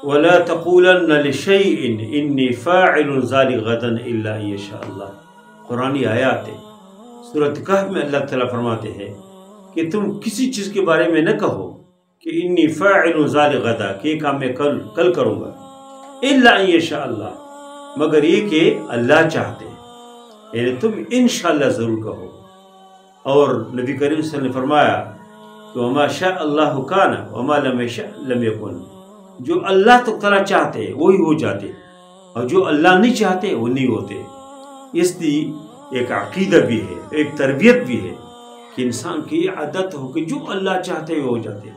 وَلَا تَقُولَنَّ لِشَيْءٍ إِنِّي فَاعِلٌ ذَلِكَ غَدًا إِلَّا أَن يَشَاءَ اللَّهُ۔ قرآنی آیات ہے، سورۃ کہف میں اللہ تعالیٰ فرماتے ہیں کہ تم کسی چیز کے بارے میں نہ کہو کہ انی فاعل ذلک غدا، کہ یہ کام میں کل کروں گا، الا ان یشاء اللہ، مگر یہ کہ اللہ چاہتے ہیں، یعنی تم انشاءاللہ ضرور کہو۔ اور نبی کریم صلی اللہ علیہ وسلم نے فرمایا کہ وما شاء اللہ کان وما لم یشاء لم یکن، جو اللہ تعالیٰ چاہتے ہیں وہی ہو جاتے، اور جو اللہ نہیں چاہتے وہ نہیں ہوتے۔ اس لیے ایک عقیدہ بھی ہے، ایک تربیت بھی ہے کہ انسان کی یہ عادت ہو کہ جو اللہ چاہتے وہ ہو جاتے،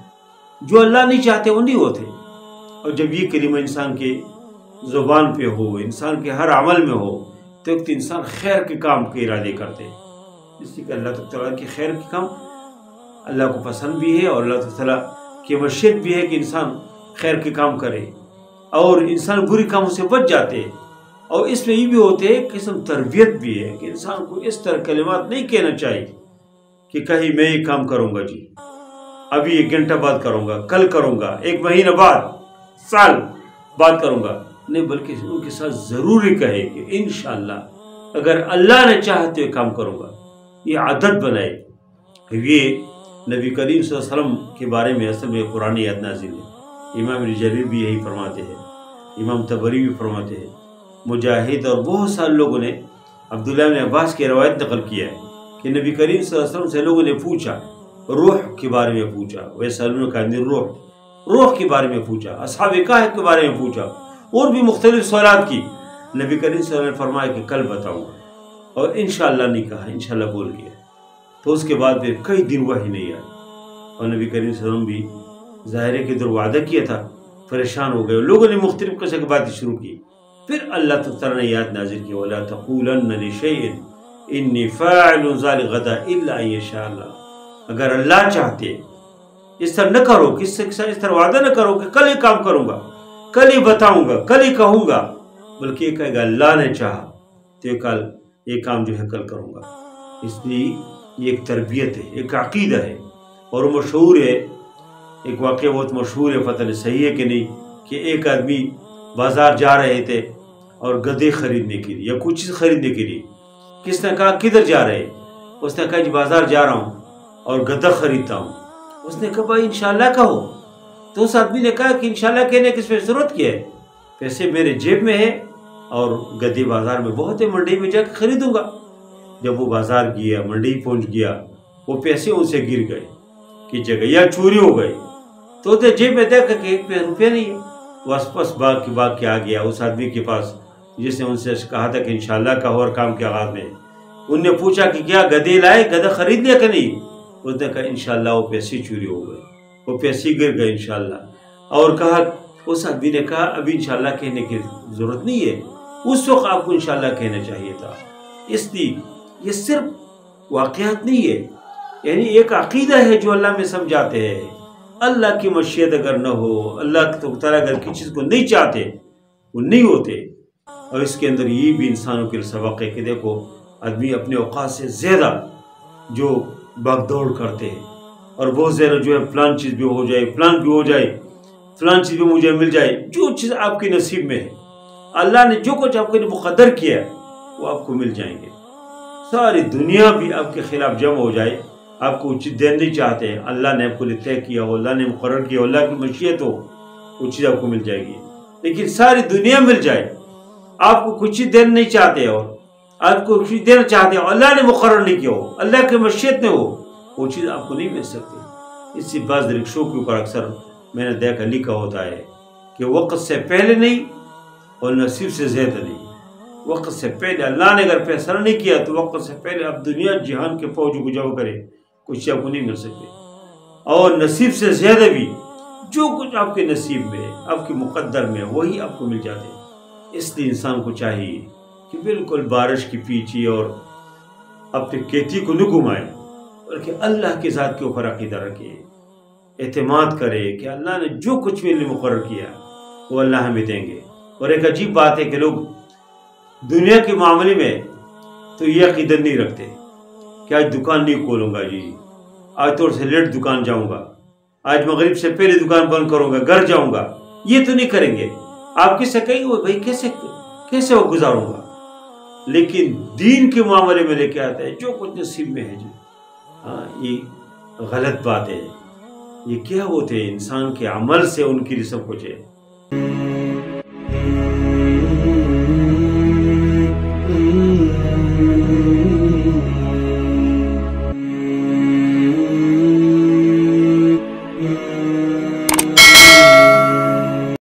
جو اللہ نہیں چاہتے وہ نہیں ہوتے۔ اور جب یہ کلمہ انسان کے زبان پہ ہو، انسان کے ہر عمل میں ہو، تو ایک انسان خیر کے کام کے ارادے کرتے، اس لیے کہ اللہ تعالیٰ کے خیر کے کام اللہ کو پسند بھی ہے، اور اللہ تعالیٰ کی مشیت بھی ہے کہ انسان خیر کے کام کرے، اور انسان بری کاموں سے بچ جاتے۔ اور اس میں یہ بھی ہوتے ہیں قسم تربیت بھی ہے کہ انسان کو اس طرح کلمات نہیں کہنا چاہیے کہ کہیں میں یہ کام کروں گا جی، ابھی 1 گھنٹہ بعد کروں گا، کل کروں گا، 1 مہینہ بعد، سال بعد کروں گا، نہیں، بلکہ ان کے ساتھ ضروری کہے کہ انشاءاللہ اگر اللہ نے چاہا تو یہ کام کروں گا، یہ عادت بنائے۔ یہ نبی کریم صلی اللہ علیہ وسلم کے بارے میں اصل میں قرآن آیت نازل ہے۔ امام ابن جریر بھی یہی فرماتے ہیں، امام طبری بھی فرماتے ہیں، مجاہد اور بہت سارے لوگوں نے عبداللہ بن عباس کی روایت نقل کیا ہے کہ نبی کریم صلی اللہ علیہ وسلم سے لوگوں نے پوچھا، روح کے بارے میں پوچھا، وَيَسْأَلُونَكَ عَنِ الرُّوحِ، روح کے بارے میں پوچھا، اصحاب کہف کے بارے میں پوچھا، اور بھی مختلف سوالات کی۔ نبی کریم صلی اللہ علیہ وسلم نے فرمایا کہ کل بتاؤں گا، اور انشاءاللہ نہیں کہا، انشاءاللہ بول گیا۔ تو اس کے بعد پھر کئی دن وحی نہیں آئی، اور نبی کریم صلی اللہ علیہ وسلم بھی ظاہر ہے کہ ادھر وعدہ کیا تھا، پریشان ہو گئے، لوگوں نے مختلف قسم کی باتیں شروع کی۔ پھر اللہ تعالیٰ نے یاد نازل کی وَلَا تَقُولَنَّ لِشَيْءٍ إِنِّي فَاعِلٌ ذَلِكَ غَدًا إِلَّا أَن يَشَاءَ اللَّهُ، اگر اللہ چاہتے اس طرح نہ کرو، کس سے اس طرح وعدہ نہ کرو کہ کل یہ کام کروں گا، کل ہی بتاؤں گا، کل ہی کہوں گا، بلکہ یہ کہے گا اللہ نے چاہا تو یہ کام جو ہے کل کروں گا۔ اس لیے یہ ایک تربیت ہے، ایک عقیدہ ہے، اور مشہور ہے، ایک واقعہ بہت مشہور ہے، پتہ نہیں صحیح ہے کہ نہیں، کہ ایک آدمی بازار جا رہے تھے اور گدھے خریدنے کے لیے یا کچھ چیز خریدنے کے لیے۔ کس نے کہا کدھر جا رہے؟ اس نے کہا جی بازار جا رہا ہوں اور گدھا خریدتا ہوں۔ اس نے کہا بھائی انشاءاللہ کہو۔ تو اس آدمی نے کہا کہ انشاءاللہ کہنے کی اس میں ضرورت کیا ہے، پیسے میرے جیب میں ہے اور گدھے بازار میں بہت ہے، منڈی میں جا کے خریدوں گا۔ جب وہ بازار گیا، منڈی پہنچ گیا، وہ پیسے ان سے گر گئے کی جگہ یا چوری ہو گئے، تو اسے جیب میں دیکھا کہ 1 روپیہ نہیں ہے۔ وہ آس باغ کے آ گیا اس آدمی کے پاس جس نے ان سے کہا تھا کہ انشاءاللہ کا اور کام کے آغاز میں۔ ان نے پوچھا کہ کیا گدھے لائے، گدھا خرید لیا کہ نہیں؟ اس نے کہا انشاءاللہ وہ پیسے چوری ہو گئے، وہ پیسے گر گئے انشاءاللہ۔ اور کہا، اس آدمی نے کہا ابھی انشاءاللہ کہنے کی ضرورت نہیں ہے، اس وقت آپ کو انشاءاللہ کہنا چاہیے تھا۔ اس لیے یہ صرف واقعات نہیں ہے، یعنی ایک عقیدہ ہے جو اللہ میں سمجھاتے ہیں۔ اللہ کی مشیت اگر نہ ہو، اللہ تعالیٰ اگر کسی چیز کو نہیں چاہتے وہ نہیں ہوتے۔ اور اس کے اندر یہ بھی انسانوں کے سبق ہے کہ دیکھو آدمی اپنے اوقات سے زیادہ جو بھاگ دوڑ کرتے ہیں، اور بہت زیادہ جو ہے فلان چیز بھی ہو جائے، فلان بھی ہو جائے، فلان چیز بھی مجھے مل جائے، جو چیز آپ کے نصیب میں ہے، اللہ نے جو کچھ آپ کے لیے مقدر کیا وہ آپ کو مل جائیں گے۔ ساری دنیا بھی آپ کے خلاف جمع ہو جائے، آپ کو وہ چیز دینا نہیں چاہتے ہیں، اللہ نے آپ کو طے کیا ہو، اللہ نے مقرر کیا ہو، اللہ کی مشیت ہو، وہ چیز آپ کو مل جائے گی۔ لیکن ساری دنیا مل جائے، آپ کو کچھ چیز دینا نہیں چاہتے اور آپ کو کچھ دینا چاہتے ہیں، اللہ نے مقرر نہیں کیا ہو، اللہ کی مشیت میں ہو، وہ چیز آپ کو نہیں مل سکتی۔ اسی بعض رکشوں کے اوپر اکثر میں نے دیکھا لکھا ہوتا ہے کہ وقت سے پہلے نہیں اور نصیب سے زیادہ نہیں۔ وقت سے پہلے اللہ نے اگر فیصلہ نہیں کیا تو وقت سے پہلے آپ دنیا جہان کے فوجوں کو جمع کرے، کچھ آپ کو نہیں مل سکتے۔ اور نصیب سے زیادہ بھی جو کچھ آپ کے نصیب میں ہے، آپ کے مقدر میں، وہی آپ کو مل جاتے ہیں۔ اس لیے انسان کو چاہیے کہ بالکل بارش کے پیچھے اور اپنے کھیتی کو نہ گھمائے، بلکہ اللہ کی ذات کے اوپر عقیدہ رکھے، اعتماد کرے کہ اللہ نے جو کچھ میرے لیے مقرر کیا وہ اللہ ہمیں دیں گے۔ اور ایک عجیب بات ہے کہ لوگ دنیا کے معاملے میں تو یہ عقیدہ نہیں رکھتے کہ آج دکان نہیں کھولوں گا جی، آج تھوڑا سے لیٹ دکان جاؤں گا، آج مغرب سے پہلے دکان بند کروں گا، گھر جاؤں گا، یہ تو نہیں کریں گے. آپ کس سے کہیں گے وہ بھائی کیسے وہ گزاروں گا. لیکن دین کے معاملے میں لے کے آتا ہے جو کچھ نصیب میں ہے جی. ہاں یہ غلط بات ہے. یہ کیا ہوتے ہیں انسان کے عمل سے ان کی سب کچھ ہے.